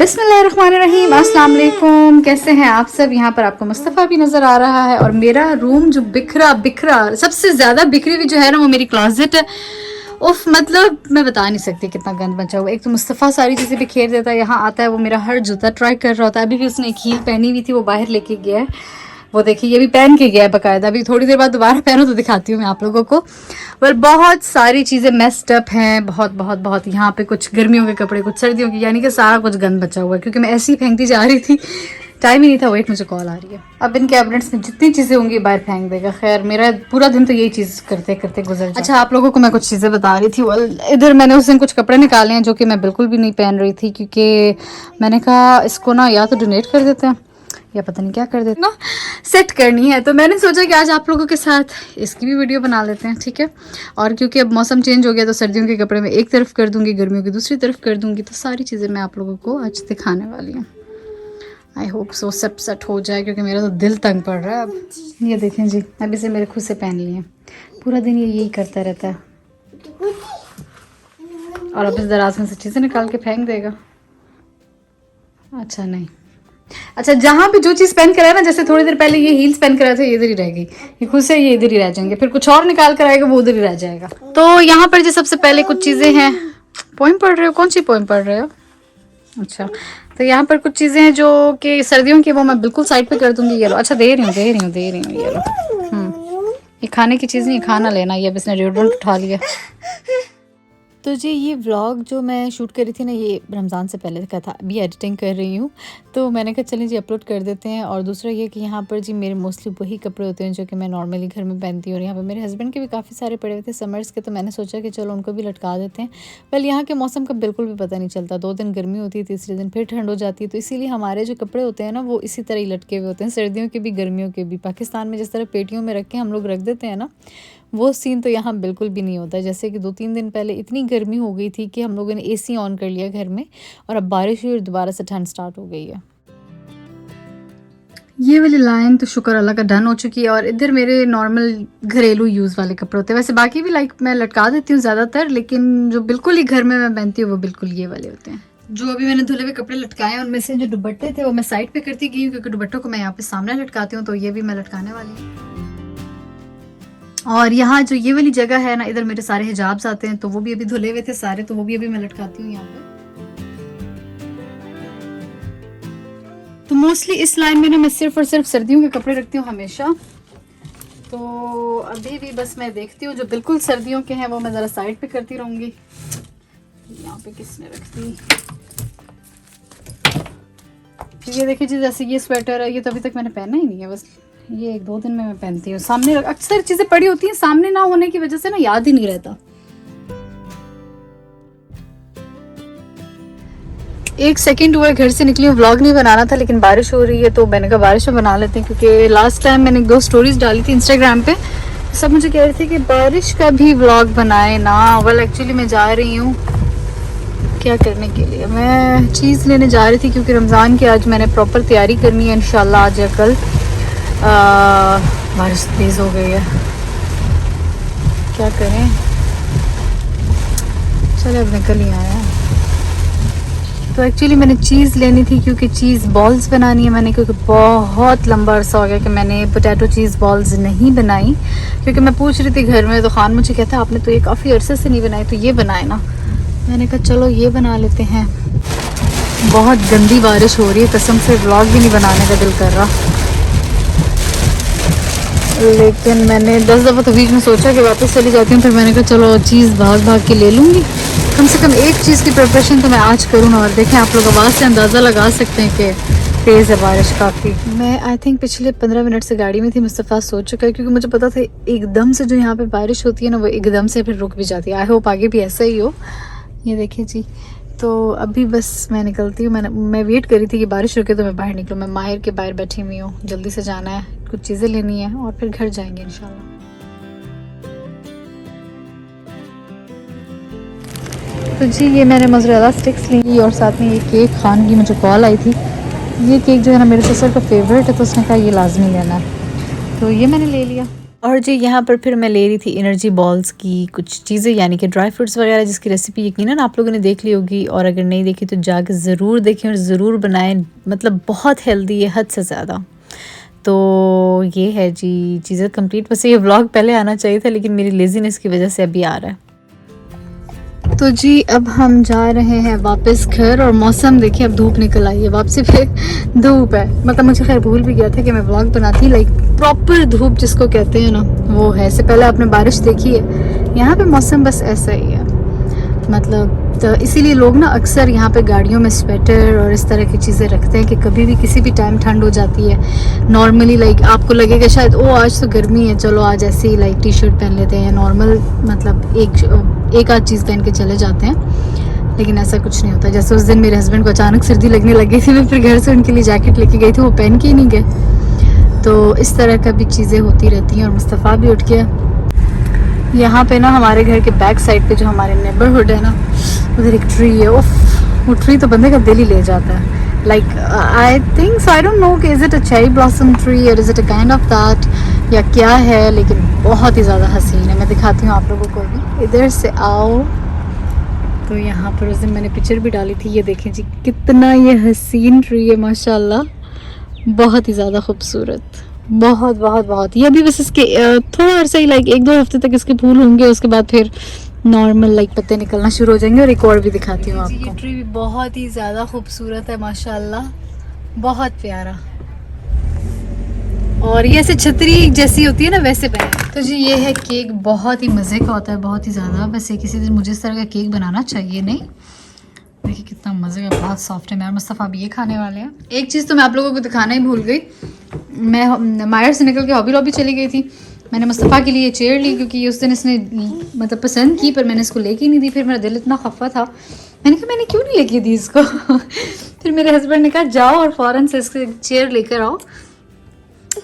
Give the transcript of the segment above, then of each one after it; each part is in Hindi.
बिस्मिल्लाहिर्रहमानिर्रहीम, अस्सलाम वालेकुम। कैसे हैं आप सब? यहाँ पर आपको मुस्तफ़ा भी नज़र आ रहा है और मेरा रूम जो बिखरा बिखरा, सबसे ज़्यादा बिखरी हुई जो है ना वो मेरी क्लोजेट है। उफ, मतलब मैं बता नहीं सकती कितना गंद बचा हुआ। एक तो मुस्तफ़ा सारी चीज़ें बिखेर देता है, यहाँ आता है वो मेरा हर जूता ट्राई कर रहा होता है। अभी भी उसने एक हील पहनी हुई थी, वो बाहर लेके गया है। वो देखिए ये भी पहन के गया है बाकायदा। अभी थोड़ी देर बाद दोबारा पहनो तो दिखाती हूँ मैं आप लोगों को। पर बहुत सारी चीज़ें मेस्ड अप हैं, बहुत बहुत बहुत। यहाँ पे कुछ गर्मियों के कपड़े, कुछ सर्दियों के, यानी कि सारा कुछ गंद बचा हुआ है क्योंकि मैं ऐसे ही फेंकती जा रही थी, टाइम ही नहीं था। वेट, मुझे कॉल आ रही है। अब इन कैबिनेट्स में जितनी चीज़ें होंगी बाहर फेंक देगा। खैर, मेरा पूरा दिन तो यही चीज़ करते करते गुजर जाता। अच्छा, आप लोगों को मैं कुछ चीज़ें बता रही थी। इधर मैंने उस दिन कुछ कपड़े निकाले हैं जो कि मैं बिल्कुल भी नहीं पहन रही थी, क्योंकि मैंने कहा इसको ना या तो डोनेट कर देते हैं या पता नहीं क्या कर देते ना, सेट करनी है। तो मैंने सोचा कि आज आप लोगों के साथ इसकी भी वीडियो बना लेते हैं, ठीक है। और क्योंकि अब मौसम चेंज हो गया तो सर्दियों के कपड़े मैं एक तरफ कर दूंगी, गर्मियों की दूसरी तरफ कर दूंगी। तो सारी चीज़ें मैं आप लोगों को आज दिखाने वाली हूँ। आई होप सो सब सेट हो जाए, क्योंकि मेरा तो दिल तंग पड़ रहा है अब। ये देखें जी, अभी से मेरे खुद से पहन लिए। पूरा दिन ये यही करता रहता है और अब इस दराज में से चीज़ें निकाल के फेंक देगा। अच्छा नहीं, अच्छा जहाँ पे जो चीज़ पहन कर आया ना, जैसे थोड़ी देर पहले ये हील्स पहन कर आए थे, ये इधर ही रह गई। ये खुद से ये इधर ही रह जाएंगे, फिर कुछ और निकाल कर आएगा वो उधर ही रह जाएगा। तो यहाँ पर जो सबसे पहले कुछ चीज़ें हैं। पोइम पढ़ रहे हो? कौन सी पोइम पढ़ रहे हो? अच्छा, तो यहाँ पर कुछ चीज़ें हैं जो कि सर्दियों की, वो मैं बिल्कुल साइड पे कर दूंगी। ये लो, अच्छा दे रही हूँ ये लो। ये खाने की चीज़ नहीं, खाना लेना। ये अब इसने डिओड्रेंट उठा लिया। तो जी ये व्लॉग जो मैं शूट करी थी ना, ये रमज़ान से पहले का था। अभी एडिटिंग कर रही हूँ तो मैंने कहा चलें जी अपलोड कर देते हैं। और दूसरा ये कि यहाँ पर जी मेरे मोस्टली वही कपड़े होते हैं जो कि मैं नॉर्मली घर में पहनती हूँ। और यहाँ पर मेरे हस्बैंड के भी काफ़ी सारे पड़े हुए थे समर्स के, तो मैंने सोचा कि चलो उनको भी लटका देते हैं। वेल, यहाँ के मौसम का बिल्कुल भी पता नहीं चलता। 2 दिन गर्मी होती है, तीसरे दिन फिर ठंड हो जाती है। तो इसीलिए हमारे जो कपड़े होते हैं ना वो इसी तरह ही लटके हुए होते हैं, सर्दियों के भी गर्मियों के भी। पाकिस्तान में जिस तरह पेटियों में रख के हम लोग रख देते हैं ना, वो सीन तो यहाँ बिल्कुल भी नहीं होता। जैसे कि 2-3 दिन पहले इतनी गर्मी हो गई थी कि हम लोगों ने एसी ऑन कर लिया घर में, और अब बारिश हुई और दोबारा से ठंड स्टार्ट हो गई है। ये वाली लाइन तो शुक्र अल्लाह का डन हो चुकी है। और इधर मेरे नॉर्मल घरेलू यूज़ वाले कपड़े होते हैं। वैसे बाकी भी लाइक मैं लटका देती हूँ ज़्यादातर, लेकिन जो बिल्कुल ही घर में मैं पहनती हूँ वो बिल्कुल ये वाले होते हैं। जो अभी मैंने धुले हुए कपड़े लटकाए हैं उनमें से जो दुपट्टे थे वो मैं साइड पे करती गई हूँ, क्योंकि दुपट्टों को मैं यहाँ पे सामने लटकाती हूँ। तो ये भी मैं लटकाने वाली हूँ। और यहाँ जो ये वाली जगह है ना, इधर मेरे सारे हिजाब्स आते हैं, तो वो भी अभी धुले हुए थे सारे, तो वो भी अभी मैं लटकाती हूँ यहाँ पे। तो मोस्टली इस लाइन में ना मैं सिर्फ और सिर्फ सर्दियों के कपड़े रखती हूँ हमेशा। तो अभी भी बस मैं देखती हूँ जो बिल्कुल सर्दियों के हैं वो मैं ज़रा साइड पे करती रहूँगी। यहाँ पे किसने रख दी? ये देखिए जी, जैसे ये स्वेटर है, ये तो अभी तक मैंने पहना ही नहीं है। बस ये 1-2 दिन में मैं पहनती हूँ। सामने अक्सर चीज़ें पड़ी होती हैं, सामने ना होने की वजह से ना याद ही नहीं रहता। 1 सेकंड हुआ घर से निकली हूँ, व्लॉग नहीं बनाना था लेकिन बारिश हो रही है तो मैंने कहा बारिश में बना लेते हैं। क्योंकि लास्ट टाइम मैंने 2 स्टोरीज डाली थी इंस्टाग्राम पे, सब मुझे कह रहे थे कि बारिश का भी व्लॉग बनाए ना। वेल एक्चुअली मैं जा रही हूँ क्या करने के लिए, मैं चीज़ लेने जा रही थी, क्योंकि रमज़ान की आज मैंने प्रॉपर तैयारी करनी है इंशाल्लाह। आज या कल बारिश तेज़ हो गई है, क्या करें, चलो अब निकल ही आया। तो एक्चुअली मैंने चीज़ लेनी थी, क्योंकि चीज़ बॉल्स बनानी है मैंने, क्योंकि बहुत लंबा अरसा हो गया कि मैंने पोटैटो चीज़ बॉल्स नहीं बनाई। क्योंकि मैं पूछ रही थी घर में, तो खान मुझे कहता है आपने तो ये काफ़ी अरसे से नहीं बनाई, तो ये बनाए ना। मैंने कहा चलो ये बना लेते हैं। बहुत गंदी बारिश हो रही है, कसम से व्लॉग भी नहीं बनाने का दिल कर रहा। लेकिन मैंने 10 दफ़ा तो बीच में सोचा कि वापस चली जाती हूँ, फिर मैंने कहा चलो चीज़ भाग भाग के ले लूँगी। कम से कम एक चीज़ की प्रिपरेशन तो मैं आज करूँ ना। और देखें, आप लोग आवाज़ से अंदाज़ा लगा सकते हैं कि तेज़ है बारिश काफ़ी। मैं आई थिंक पिछले 15 मिनट से गाड़ी में थी। मुस्तफ़ा सो चुका है, क्योंकि मुझे पता था एकदम से जो यहाँ पे बारिश होती है ना, वो एकदम से फिर रुक भी जाती है। आई होप आगे भी ऐसा ही हो। ये देखिए जी, तो अभी बस मैं निकलती हूँ। मैं वेट करी थी कि बारिश रुके तो मैं बाहर निकलूँ। मैं माहिर के बाहर बैठी हुई हूँ, जल्दी से जाना है, कुछ चीज़ें लेनी है और फिर घर जाएंगे इंशाल्लाह। तो जी ये मैंने मोज़रेला स्टिक्स ली, और साथ में ये केक खान की मुझे कॉल आई थी। ये केक जो है ना मेरे ससुर का फेवरेट है, तो उसने कहा ये लाजमी लेना है, तो ये मैंने ले लिया। और जी यहाँ पर फिर मैं ले रही थी एनर्जी बॉल्स की कुछ चीज़ें, यानी कि ड्राई फ्रूट्स वगैरह, जिसकी रेसिपी यकीनन आप लोगों ने देख ली होगी, और अगर नहीं देखी तो जाकर ज़रूर देखें और ज़रूर बनाएं। मतलब बहुत हेल्दी है, हद से ज़्यादा। तो ये है जी चीज़ें कंप्लीट। वैसे ये व्लॉग पहले आना चाहिए था, लेकिन मेरी लेजीनेस की वजह से अभी आ रहा है। तो जी अब हम जा रहे हैं वापस घर, और मौसम देखिए अब धूप निकल आई है, वापसी पे धूप है। मतलब मुझे खैर भूल भी गया था कि मैं व्लॉग बनाती, लाइक प्रॉपर धूप जिसको कहते हैं ना, वो है। इससे पहले आपने बारिश देखी है, यहाँ पे मौसम बस ऐसा ही है। मतलब तो इसीलिए लोग ना अक्सर यहाँ पे गाड़ियों में स्वेटर और इस तरह की चीज़ें रखते हैं कि कभी भी किसी भी टाइम ठंड हो जाती है। नॉर्मली लाइक आपको लगेगा शायद ओ आज तो गर्मी है, चलो आज ऐसे ही लाइक टी शर्ट पहन लेते हैं, या नॉर्मल मतलब एक आध चीज़ पहन के चले जाते हैं, लेकिन ऐसा कुछ नहीं होता। जैसे उस दिन मेरे हस्बैंड को अचानक सर्दी लगने लगी थी, मैं फिर घर से उनके लिए जैकेट लेके गई थी, वो पहन के ही नहीं गए। तो इस तरह का भी चीज़ें होती रहती हैं। और मुस्तफ़ा भी उठ गया। यहाँ पे ना हमारे घर के बैक साइड पे जो हमारे नेबरहुड है ना, उधर एक ट्री है। उफ, वो ट्री तो बंदे का दिल ही ले जाता है। Like I think so, I don't know कि is it a cherry blossom tree और is it a kind of that या क्या है, लेकिन बहुत ही ज़्यादा हसीन है। मैं दिखाती हूँ आप लोगों को भी, इधर से आओ। तो यहाँ पर उस दिन मैंने पिक्चर भी डाली थी, ये देखें जी कितना ये हसीन ट्री है माशाल्लाह, बहुत ही ज़्यादा खूबसूरत, बहुत बहुत बहुत। ये अभी बस इसके थोड़ा अरसा ही, लाइक 1-2 हफ्ते तक इसके फूल होंगे, उसके बाद फिर नॉर्मल लाइक पत्ते निकलना शुरू हो जाएंगे। और एक और भी दिखाती हूँ आपको। ये ट्री भी बहुत ही ज़्यादा खूबसूरत है माशाल्लाह, बहुत प्यारा। और ये ऐसे छतरी जैसी होती है ना, वैसे बने। तो जी ये है केक, बहुत ही मज़े का होता है, बहुत ही ज़्यादा। बस ये किसी दिन मुझे इस तरह का केक बनाना चाहिए। नहीं देखिए कितना मज़े का, बहुत सॉफ्ट है। मैं और मुस्तफ़ा भी ये खाने वाले हैं। एक चीज़ तो मैं आप लोगों को दिखाना ही भूल गई, मैं मायर से निकल के हॉबी लॉबी चली गई थी। मैंने मुस्तफ़ा के लिए चेयर ली, क्योंकि उस दिन इसने मतलब पसंद की, पर मैंने इसको लेके ही नहीं दी। फिर मेरा दिल इतना खफा था, मैंने कहा मैंने क्यों नहीं लेके दी इसको। फिर मेरे हस्बैंड ने कहा जाओ और फ़ौरन से इसके चेयर लेकर आओ।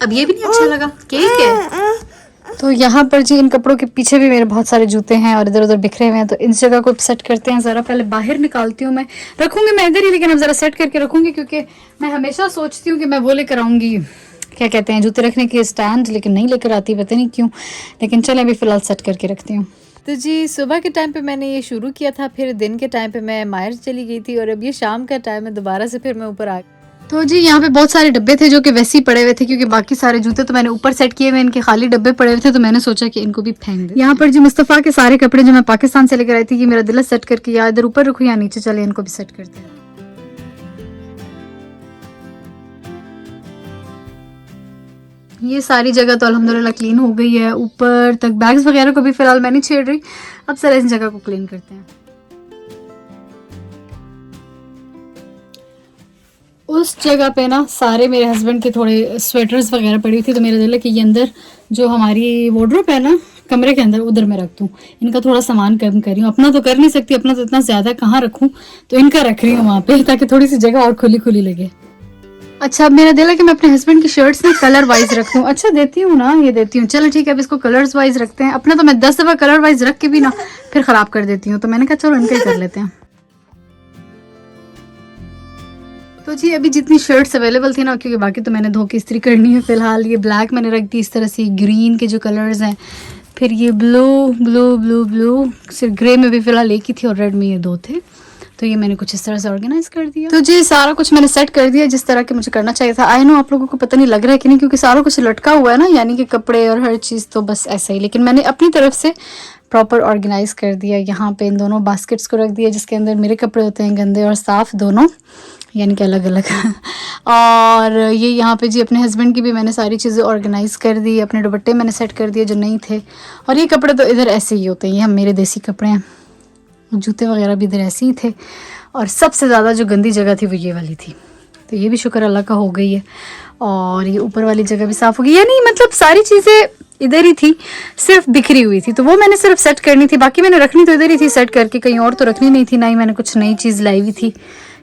अब ये भी नहीं अच्छा लगा, केक है। तो यहाँ पर जी इन कपड़ों के पीछे भी मेरे बहुत सारे जूते हैं और इधर उधर बिखरे हुए हैं, तो इन जगह को सेट करते हैं। ज़रा पहले बाहर निकालती हूँ, मैं रखूँगी मैं इधर ही, लेकिन अब ज़रा सेट करके रखूँगी, क्योंकि मैं हमेशा सोचती हूँ कि मैं वो लेकर आऊँगी, क्या कहते हैं, जूते रखने के स्टैंड, लेकिन नहीं लेकर आती, पता नहीं क्यों। लेकिन चलें अभी फ़िलहाल सेट करके रखती हूँ। तो जी सुबह के टाइम पे मैंने ये शुरू किया था, फिर दिन के टाइम पे मैं मायर चली गई थी, और अब ये शाम का टाइम है, दोबारा से फिर मैं ऊपर आ। तो जी यहाँ पे बहुत सारे डब्बे थे जो कि वैसे ही पड़े हुए थे, क्योंकि बाकी सारे जूते तो मैंने ऊपर सेट किए हुए, इनके खाली डब्बे पड़े हुए थे, तो मैंने सोचा कि इनको भी फेंक दे। यहाँ पर जी मुस्तफ़ा के सारे कपड़े जो मैं पाकिस्तान से लेकर आई थी, कि मेरा दिल सेट करके या इधर ऊपर रखूँ या नीचे, चले इनको भी सेट करते हैं। ये सारी जगह तो अल्हम्दुलिल्लाह क्लीन हो गई है, ऊपर तक बैग्स वगैरह को भी फिलहाल मैं नहीं छेड़ रही। अब सर इस जगह को क्लीन करते हैं। उस जगह पे ना सारे मेरे हस्बैंड के थोड़े स्वेटर्स वगैरह पड़ी थी, तो मेरा दिल है कि ये अंदर जो हमारी वार्डरोब है ना कमरे के अंदर, उधर मैं रख दूँ। इनका थोड़ा सामान कम कर रही हूँ, अपना तो कर नहीं सकती, अपना तो इतना ज़्यादा कहाँ रखूँ, तो इनका रख रही हूँ वहाँ पे, ताकि थोड़ी सी जगह और खुली खुली लगे। अच्छा अब मेरा दिल है कि मैं अपने हस्बैंड की शर्ट्स ना कलर वाइज रखूं। अच्छा देती हूँ ना, ये देती हूँ, चलो ठीक है, अब इसको कलर्स वाइज रखते हैं। अपना तो मैं 10 दफ़ा कलर वाइज रख के भी ना फिर ख़राब कर देती हूँ, तो मैंने कहा चलो इनका ही कर लेते हैं। तो जी अभी जितनी शर्ट्स अवेलेबल थी ना, क्योंकि बाकी तो मैंने धो के इस्त्री करनी है फ़िलहाल, ये ब्लैक मैंने रख दी इस तरह से, ग्रीन के जो कलर्स हैं, फिर ये ब्लू ब्लू ब्लू ब्लू, सिर्फ ग्रे में भी फ़िलहाल एक ही थी और रेड में ये 2 थे। तो ये मैंने कुछ इस तरह से ऑर्गेनाइज कर दिया। तो जी सारा कुछ मैंने सेट कर दिया जिस तरह के मुझे करना चाहिए था। आई नो आप लोगों को पता नहीं लग रहा है कि नहीं, क्योंकि सारा कुछ लटका हुआ है ना, यानी कि कपड़े और हर चीज़ तो बस ऐसा ही, लेकिन मैंने अपनी तरफ से प्रॉपर ऑर्गेनाइज कर दिया। यहाँ पे इन दोनों बास्केट्स को रख दिया, जिसके अंदर मेरे कपड़े होते हैं गंदे और साफ़ दोनों, यानी कि अलग अलग। और ये यहाँ पे जी अपने हस्बैंड की भी मैंने सारी चीज़ें ऑर्गेनाइज़ कर दी, अपने दुपट्टे मैंने सेट कर दिए जो नहीं थे, और ये कपड़े तो इधर ऐसे ही होते हैं, ये हम मेरे देसी कपड़े हैं, जूते वगैरह भी इधर ऐसे ही थे। और सबसे ज़्यादा जो गंदी जगह थी वो ये वाली थी, तो ये भी शुक्र अल्लाह का हो गई है। और ये ऊपर वाली जगह भी साफ़ हो गई, यानी मतलब सारी चीज़ें इधर ही थी, सिर्फ बिखरी हुई थी, तो वो मैंने सिर्फ सेट करनी थी, बाकी मैंने रखनी तो इधर ही थी सेट करके, कहीं और तो रखनी नहीं थी, ना ही मैंने कुछ नई चीज़ लाई हुई थी।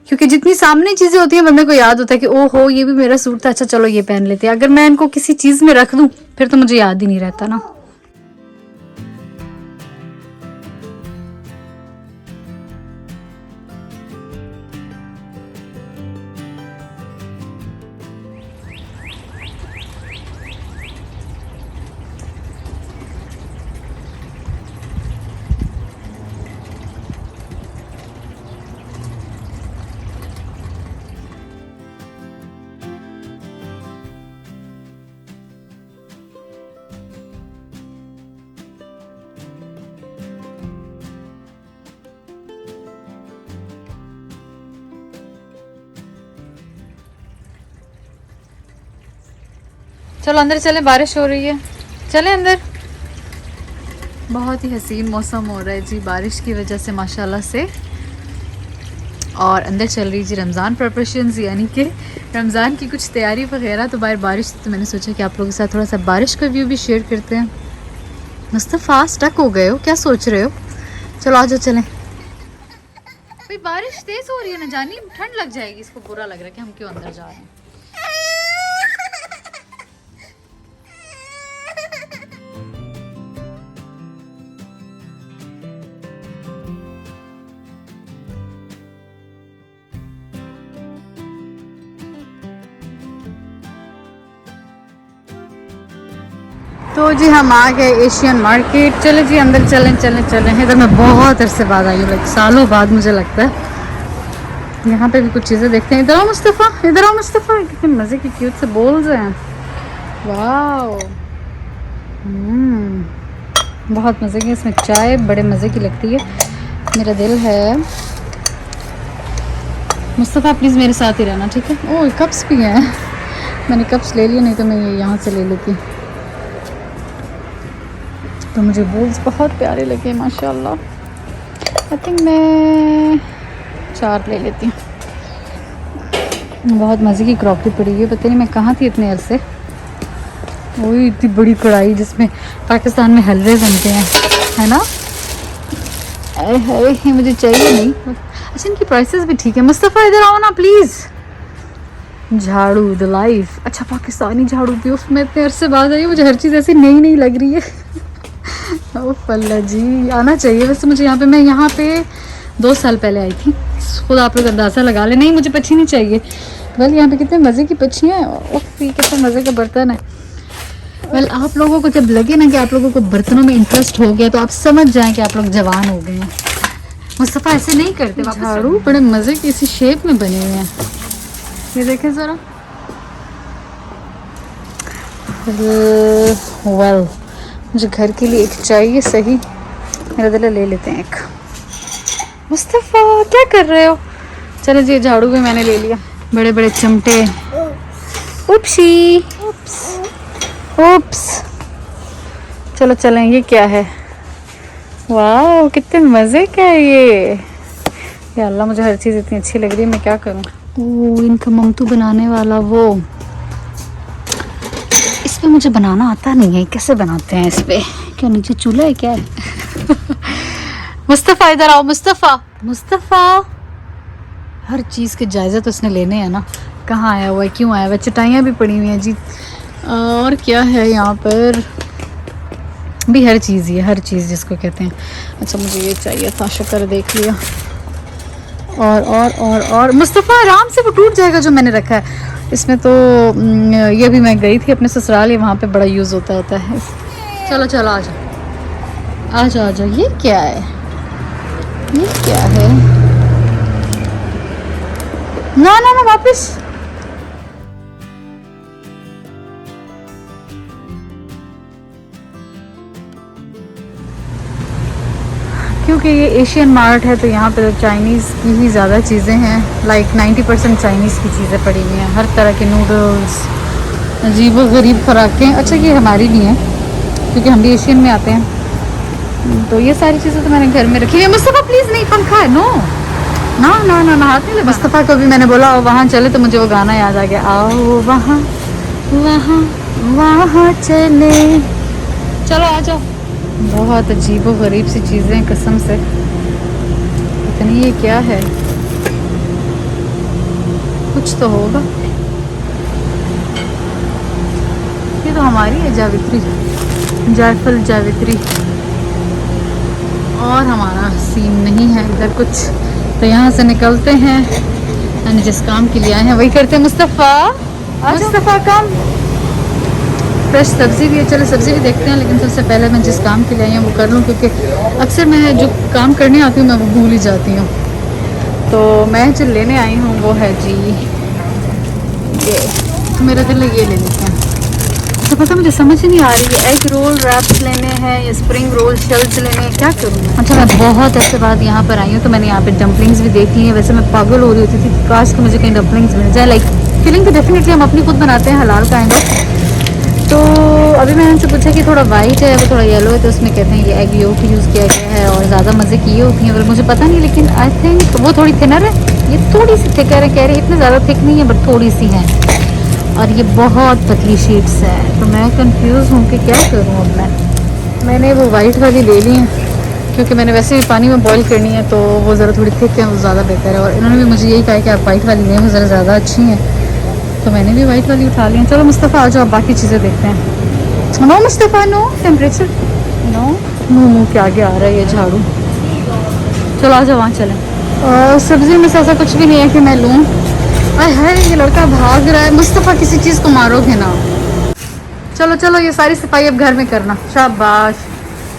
क्योंकि जितनी सामने चीज़ें होती हैं बंदे को याद होता है कि ओहो ये भी मेरा सूट था, अच्छा चलो ये पहन लेते हैं। अगर मैं इनको किसी चीज़ में रख दूँ फिर तो मुझे याद ही नहीं रहता ना। चलो अंदर चलें, बारिश हो रही है, चलें अंदर। बहुत ही हसीन मौसम हो रहा है जी बारिश की वजह से माशाल्लाह से। और अंदर चल रही जी रमज़ान प्रिपरेशंस, यानी कि रमज़ान की कुछ तैयारी वगैरह। तो बाहर बारिश, तो मैंने सोचा कि आप लोगों के साथ थोड़ा सा बारिश का व्यू भी शेयर करते हैं। मुस्तफ़ा स्टक हो गए हो, क्या सोच रहे हो? चलो आ जाओ चलें। भाई बारिश तेज़ हो रही है ना जानी, ठंड लग जाएगी। इसको बुरा लग रहा है कि हम क्यों अंदर जा रहे हैं। तो जी हम आ गए एशियन मार्केट। चले जी अंदर चलें चलें चलें। इधर मैं बहुत अरसे बाद आई हूँ, लाइक सालों बाद मुझे लगता है। यहाँ पे भी कुछ चीज़ें देखते हैं। इधर आओ मुस्तफ़ा, इधर आओ मुस्तफ़ा। कितने मज़े की क्यूट से बोल्स हैं। वाओ, बहुत मज़े की। इसमें चाय बड़े मज़े की लगती है। मेरा दिल है। मुस्तफ़ा प्लीज़ मेरे साथ ही रहना, ठीक है? ओह कप्स भी हैं। मैंने कप्स ले लिए, नहीं तो मैं ये यहाँ से ले लेती। तो मुझे बोल्स बहुत प्यारे लगे माशाल्लाह। आई थिंक मैं 4 ले लेती हूँ। बहुत मज़े की क्रॉकरी पड़ी हुई है, पता नहीं मैं कहाँ थी इतने अरसे। वही इतनी बड़ी कढ़ाई जिसमें पाकिस्तान में हलवे बनते हैं, है ना? अरे मुझे चाहिए नहीं। अच्छा इनकी प्राइसेस भी ठीक है। मुस्तफ़ा इधर आओ ना प्लीज़। झाड़ू द लाइफ। अच्छा पाकिस्तानी झाड़ू भी, उसमें इतने अरसे बाद आई, मुझे हर चीज़ ऐसी नई नई लग रही है। ओह अल्लाह जी, आना चाहिए वैसे मुझे यहाँ पे। मैं यहाँ पे 2 साल पहले आई थी। खुद आप लोग अंदाज़ा लगा ले। नहीं मुझे पच्छी नहीं चाहिए। वेल यहाँ पे कितने मज़े की पच्छियाँ हैं। ओह कितने मज़े का बर्तन है। वेल आप लोगों को जब लगे ना कि आप लोगों को बर्तनों में इंटरेस्ट हो गया, तो आप समझ जाएं कि आप लोग जवान हो गए हैं। मुस्तफ़ा ऐसे नहीं करते। झाड़ू बड़े मज़े की इसी शेप में बने हुए हैं। ये देखें ज़रा। वेल मुझे घर के लिए एक चाहिए सही। मेरा दिल ले लेते हैं एक। मुस्तफ़ा क्या कर रहे हो? चलो जी झाड़ू भी मैंने ले लिया। बड़े बड़े चिमटे। उपसी उप्स। चलो चलें। ये क्या है? वाह कितने मज़े का है ये। या अल्लाह मुझे हर चीज़ इतनी अच्छी लग रही है, मैं क्या करूँ। ओह इनका ममतू बनाने वाला वो, इस पे मुझे बनाना आता नहीं है। कैसे बनाते हैं इस पे? क्या नीचे चूल्हा है क्या है? मुस्तफ़ा इधर आओ। मुस्तफ़ा मुस्तफ़ा हर चीज़ के जायज़ा तो उसने लेने हैं ना। कहाँ आया हुआ है, क्यों आया हुआ है? चटाइयाँ भी पड़ी हुई हैं जी। और क्या है यहाँ पर भी? हर चीज़ ही है, हर चीज़ जिसको कहते हैं। अच्छा मुझे ये चाहिए था, शुक्र देख लिया। और मुस्तफ़ा आराम से, वो टूट जाएगा जो मैंने रखा है इसमें। तो ये भी मैं गई थी अपने ससुराल, ये वहाँ पे बड़ा यूज़ होता है। चलो चलो आ जाओ आ जाओ आ जाओ। ये क्या है? ये क्या है? ना ना ना वापस। क्योंकि ये एशियन मार्ट है तो यहाँ पे तो चाइनीज़ की ही ज़्यादा चीज़ें हैं। लाइक 90% चाइनीज़ की चीज़ें पड़ी हुई हैं। हर तरह के नूडल्स, अजीब व गरीब खुराकें। अच्छा ये हमारी भी हैं क्योंकि हम भी एशियन में आते हैं। तो ये सारी चीज़ें तो मैंने घर में रखी हुई है। मुस्तफ़ा प्लीज़ नहीं, पंखा है। नो ना ना ना ना हाथ नहीं लगा। मुस्तफ़ा को भी मैंने बोला वहाँ चले, तो मुझे वो गाना याद आ गया। आओ वहाँ वहाँ वहाँ चले। चलो आ जाओ। बहुत अजीब व गरीब सी चीज़ें कसम से। पता नहीं ये क्या है, कुछ तो होगा। ये तो हमारी है जावित्री, जायफल जावित्री। और हमारा सीन नहीं है इधर कुछ। तो यहाँ से निकलते हैं, यानी जिस काम के लिए आए हैं वही करते हैं। मुस्तफ़ा काम फ्रेश सब्ज़ी भी है। चलो सब्ज़ी भी देखते हैं, लेकिन सबसे पहले मैं जिस काम के लिए आई हूँ वो कर लूँ, क्योंकि अक्सर मैं जो काम करने आती हूँ मैं वो भूल ही जाती हूँ। तो मैं जो लेने आई हूँ वो है जी ये। तो मेरा दिल है ये ले लेते हैं। तो पता मुझे समझ ही नहीं आ रही है, एग रोल रैप्स लेने हैं या स्प्रिंग रोल शेल्स लेने हैं, क्या करूँ। अच्छा मैं बहुत ऐसे बाद यहाँ पर आई हूँ, तो मैंने यहाँ पे डम्पलिंग्स भी देख ली हैं। वैसे मैं पागल हो रही होती थी काश कि मुझे कहीं डम्पलिंग्स मिल जाए। लाइक फीलिंग तो डेफिनेटली हम अपनी खुद बनाते हैं, हलाल काइंड ऑफ। तो अभी मैंने उनसे पूछा कि थोड़ा वाइट है वो थोड़ा येलो है, तो उसमें कहते हैं ये एग योक यूज़ किया गया है और ज़्यादा मज़े की ये होती हैं, पर मुझे पता नहीं, लेकिन आई थिंक वो थोड़ी थिनर है, ये थोड़ी सी थिकर है, कह रहे इतनी ज़्यादा थिक नहीं है बट थोड़ी सी है, और ये बहुत पतली शीट्स है। तो मैं कंफ्यूज हूँ कि क्या करूँ अब। मैंने वो वाइट वाली ले ली है क्योंकि मैंने वैसे भी पानी में बॉईल करनी है, तो वो ज़रा थोड़ी थिक है, वो ज़्यादा बेहतर है, और इन्होंने भी मुझे यही कहा कि आप वाइट वाली लें, वो ज़रा ज़्यादा अच्छी हैं, तो मैंने भी वाइट वाली उठा ली है। चलो मुस्तफ़ा आ जाओ, बाकी चीज़ें देखते हैं। No Mustafa no, temperature no, मुँह के आगे आ रहा है ये झाड़ू। चलो आ जाओ, वहाँ चलें। सब्ज़ी में से ऐसा कुछ भी नहीं है कि मैं लूँ। अरे है ये लड़का भाग रहा है। मुस्तफ़ा किसी चीज़ को मारोगे ना। चलो चलो, ये सारी सफाई अब घर में करना। शाबाश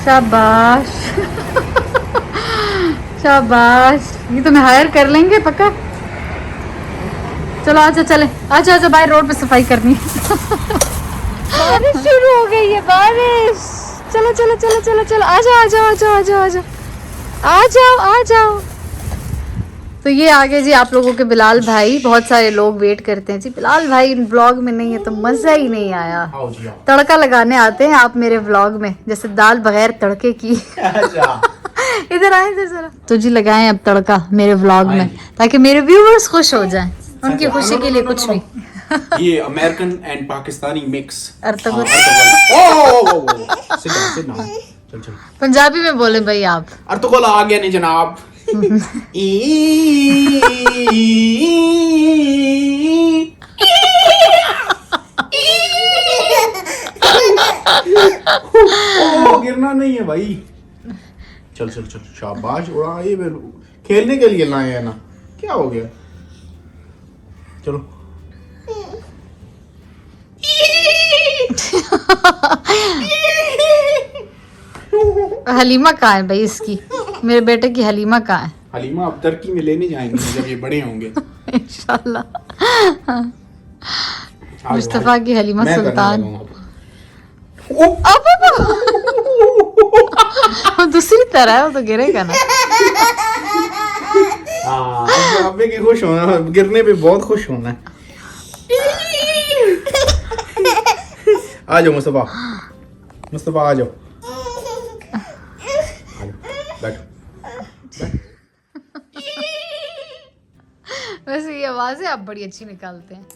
शाबाश शाबाश, ये तुम्हें हायर कर लेंगे पक्का। चलो आजा, चले आजा आजा, बाहर रोड पे सफाई करनी है। बारिश शुरू हो गई है, बारिश। चलो चलो चलो चलो चलो, आ जाओ आ जाओ आ जाओ आ जाओ आ जाओ आ जाओ आ जाओ। तो ये आगे जी आप लोगों के बिलाल भाई, बहुत सारे लोग वेट करते हैं जी, बिलाल भाई ब्लॉग में नहीं है तो मज़ा ही नहीं आया। तड़का लगाने आते हैं आप मेरे व्लॉग में, जैसे दाल बगैर तड़के की। इधर आए इधर जरा। तो जी लगाएं अब तड़का मेरे व्लॉग में, ताकि मेरे व्यूवर्स खुश हो जाएं, उनकी खुशी के लिए कुछ भी। ये अमेरिकन एंड पाकिस्तानी मिक्स। अर्तगुल। चल चल, पंजाबी में बोले भाई आप। अर्तुगल आ गया नहीं जनाब। गिरना नहीं है भाई। चल चल चल, शाबाश उड़ा। ये खेलने के लिए लाए हैं ना, क्या हो गया। चलो हलीमा कहाँ है भाई इसकी, मेरे बेटे की हलीमा कहाँ है। हलीमा अब टर्की में लेने जाएंगे जब ये बड़े होंगे इंशाल्लाह। आज मुस्तफा की हलीमा मैं करने सुल्तान। लगा हूं अब। वो दूसरी तरह है, वो तो गिरेगा ना। हाँ, अब अब्बे के खुश होना, गिरने पे बहुत खुश होना है। आ जाओ मुस्तफा, मुस्तफा आ जाओ, बैठो। वैसे ये आवाजें आप बड़ी अच्छी निकालते हैं।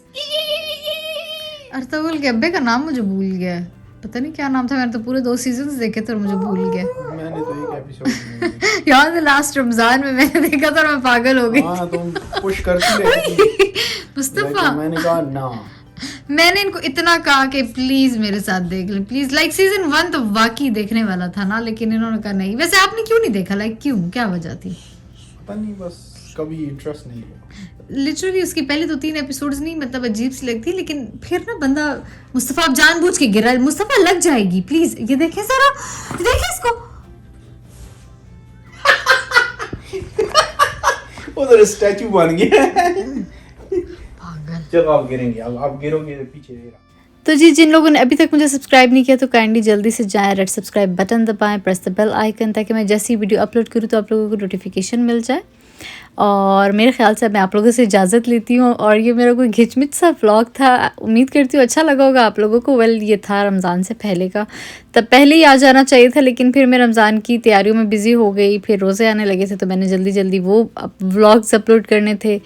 अर्तुगल के अब्बे का नाम मुझे भूल गया है, पता नहीं क्या नाम था। मैंने तो पूरे 2 सीजन्स देखे थे और मुझे भूल गया। मैंने तो एक एपिसोड याद है लास्ट रमजान में मैंने देखा था और मैं पागल हो गई। हाँ, तुम पुश करती रहती। मुस्तफा मैंने कहा ना, मैंने इनको इतना कहा कि प्लीज मेरे साथ देख ले प्लीज। लाइक सीजन 1 तो वाकई देखने वाला था ना, लेकिन इन्होंने कहा नहीं। वैसे आपने क्यों नहीं देखा, लाइक क्यों, क्या वजह थी? पता नहीं, बस कभी इंटरेस्ट नहीं हुआ। लिटरली उसकी पहले 2-3 एपिसोड्स नहीं मतलब अजीब सी लगती, लेकिन फिर ना बंदा। मुस्तफा आप जानबूझ के गिरा, मुस्तफा लग जाएगी प्लीज। ये देखें जरा, देखें इसको। उधर स्टैचू बन गया। पागल। चलो आप गिरेंगे, अब आप गिरोगे तो पीछे रहेगा। तो जी, जिन लोगों ने अभी तक मुझे सब्सक्राइब नहीं किया तो काइंडली जल्दी से जाएं, रेड सब्सक्राइब बटन दबाएं, प्रेस द बेल आइकन, ताकि मैं जैसी वीडियो अपलोड करूँ तो आप लोगों को नोटिफिकेशन मिल जाए। और मेरे ख्याल से मैं आप लोगों से इजाज़त लेती हूँ। और ये मेरा कोई घिचमिच सा व्लॉग था, उम्मीद करती हूँ अच्छा लगा होगा आप लोगों को। वेल, ये था रमज़ान से पहले का, तब पहले ही आ जाना चाहिए था, लेकिन फिर मैं रमज़ान की तैयारियों में बिज़ी हो गई, फिर रोज़े आने लगे थे तो मैंने जल्दी जल्दी वो व्लॉग्स अपलोड करने थे,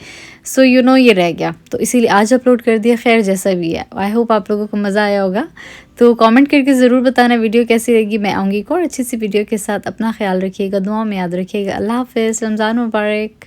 सो यू नो ये रह गया, तो इसीलिए आज अपलोड कर दिया। खैर जैसा भी है, आई होप आप लोगों को मज़ा आया होगा। तो कमेंट करके ज़रूर बताना वीडियो कैसी लगी। मैं आऊँगी एक और अच्छी सी वीडियो के साथ। अपना ख्याल रखिएगा, दुआ में याद रखिएगा। अल्लाह हाफ़िज़, रमज़ान मुबारक।